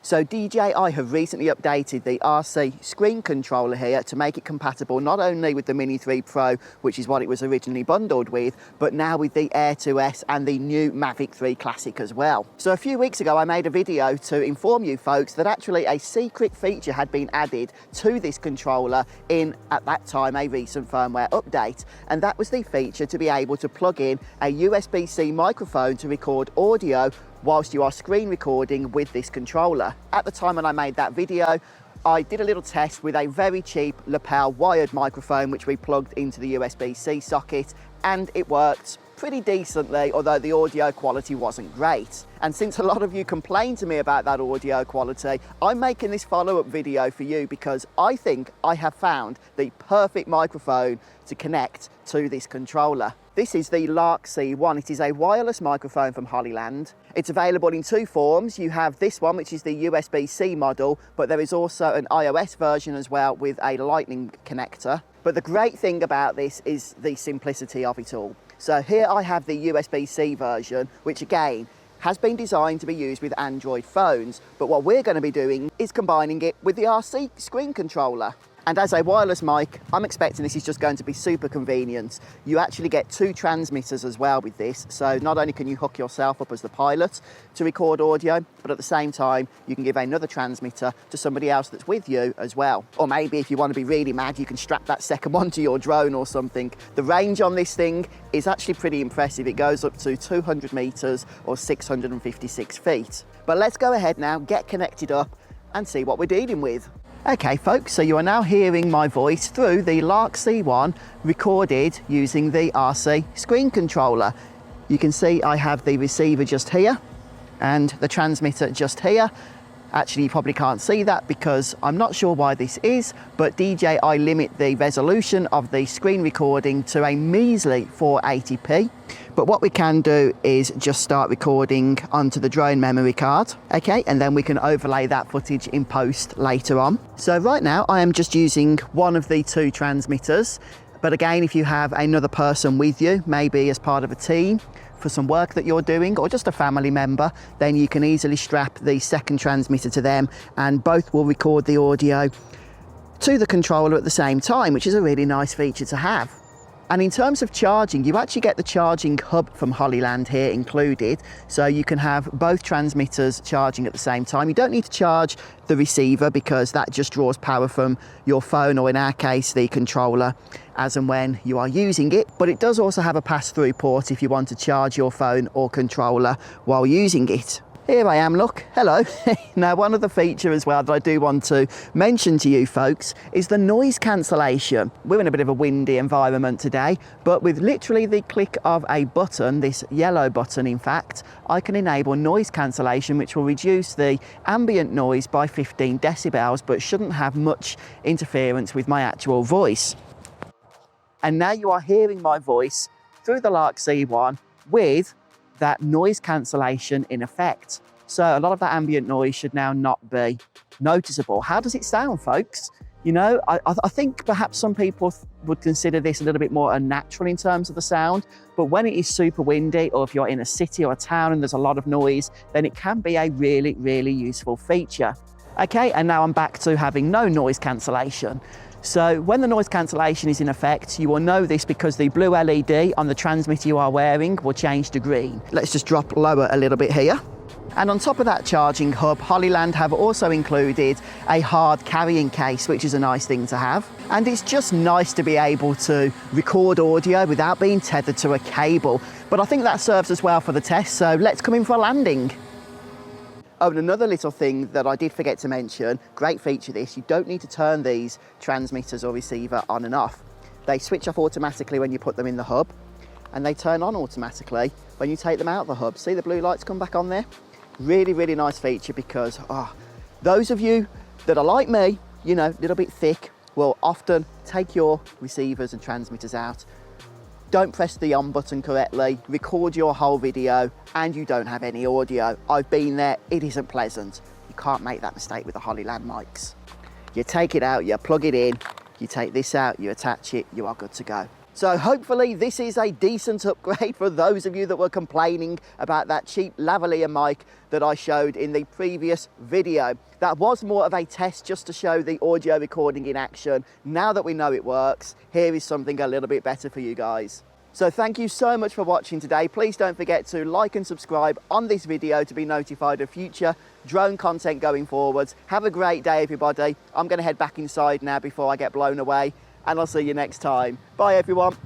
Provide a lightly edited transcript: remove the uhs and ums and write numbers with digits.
So DJI have recently updated the RC screen controller here to make it compatible not only with the Mini 3 Pro, which is what it was originally bundled with, but now with the Air 2S and the new Mavic 3 Classic as well. So a few weeks ago I made a video to inform you folks that actually a secret feature had been added to this controller in, at that time, a recent firmware update, and that was the feature to be able to plug in a USB-C microphone to record audio whilst you are screen recording with this controller. At the time when I made that video, I did a little test with a very cheap lapel wired microphone which we plugged into the USB-C socket, and it worked pretty decently, although the audio quality wasn't great. And since a lot of you complained to me about that audio quality, I'm making this follow-up video for you because I think I have found the perfect microphone to connect to this controller. This is the Lark C1. It is a wireless microphone from Hollyland. It's available in two forms. You have this one, which is the USB-C model, but there is also an iOS version as well with a lightning connector. But the great thing about this is the simplicity of it all. So here I have the USB-C version, which again has been designed to be used with Android phones. But what we're going to be doing is combining it with the RC screen controller. And as a wireless mic, I'm expecting this is just going to be super convenient. You actually get two transmitters as well with this. So not only can you hook yourself up as the pilot to record audio, but at the same time, you can give another transmitter to somebody else that's with you as well. Or maybe if you want to be really mad, you can strap that second one to your drone or something. The range on this thing is actually pretty impressive. It goes up to 200 meters or 656 feet. But let's go ahead now, get connected up and see what we're dealing with. Okay folks, so you are now hearing my voice through the Lark C1 recorded using the RC screen controller. You can see I have the receiver just here and the transmitter just here. Actually, you probably can't see that because I'm not sure why this is, but DJI limit the resolution of the screen recording to a measly 480p. But what we can do is just start recording onto the drone memory card, okay, and then we can overlay that footage in post later on. So right now I am just using one of the two transmitters, but again, if you have another person with you, maybe as part of a team, for some work that you're doing or just a family member, then you can easily strap the second transmitter to them and both will record the audio to the controller at the same time, which is a really nice feature to have. And in terms of charging, you actually get the charging hub from Hollyland here included, so you can have both transmitters charging at the same time. You don't need to charge the receiver because that just draws power from your phone, or in our case the controller, as and when you are using it. But it does also have a pass-through port if you want to charge your phone or controller while using it. Here I am, look, hello. Now, one other feature as well that I do want to mention to you folks is the noise cancellation. We're in a bit of a windy environment today, but with literally the click of a button, this yellow button in fact, I can enable noise cancellation, which will reduce the ambient noise by 15 decibels, but shouldn't have much interference with my actual voice. And now you are hearing my voice through the Lark C1 with that noise cancellation in effect. So a lot of that ambient noise should now not be noticeable. How does it sound, folks? You know, I think perhaps some people would consider this a little bit more unnatural in terms of the sound, but when it is super windy, or if you're in a city or a town and there's a lot of noise, then it can be a really, really useful feature. Okay, and now I'm back to having no noise cancellation. So when the noise cancellation is in effect, you will know this because the blue LED on the transmitter you are wearing will change to green. Let's just drop lower a little bit here. And on top of that charging hub, Hollyland have also included a hard carrying case, which is a nice thing to have. And it's just nice to be able to record audio without being tethered to a cable. But I think that serves us well for the test, so let's come in for a landing. Oh, and another little thing that I did forget to mention, great feature this, you don't need to turn these transmitters or receiver on and off. They switch off automatically when you put them in the hub, and they turn on automatically when you take them out of the hub. See the blue lights come back on there? Really, really nice feature because those of you that are like me, you know, a little bit thick, will often take your receivers and transmitters out, don't press the on button correctly, record your whole video, and you don't have any audio. I've been there, it isn't pleasant. You can't make that mistake with the Hollyland mics. You take it out, you plug it in, you take this out, you attach it, you are good to go. So hopefully this is a decent upgrade for those of you that were complaining about that cheap lavalier mic that I showed in the previous video. That was more of a test just to show the audio recording in action. Now that we know it works, here is something a little bit better for you guys. So thank you so much for watching today. Please don't forget to like and subscribe on this video to be notified of future drone content going forwards. Have a great day, everybody. I'm going to head back inside now before I get blown away, and I'll see you next time. Bye, everyone.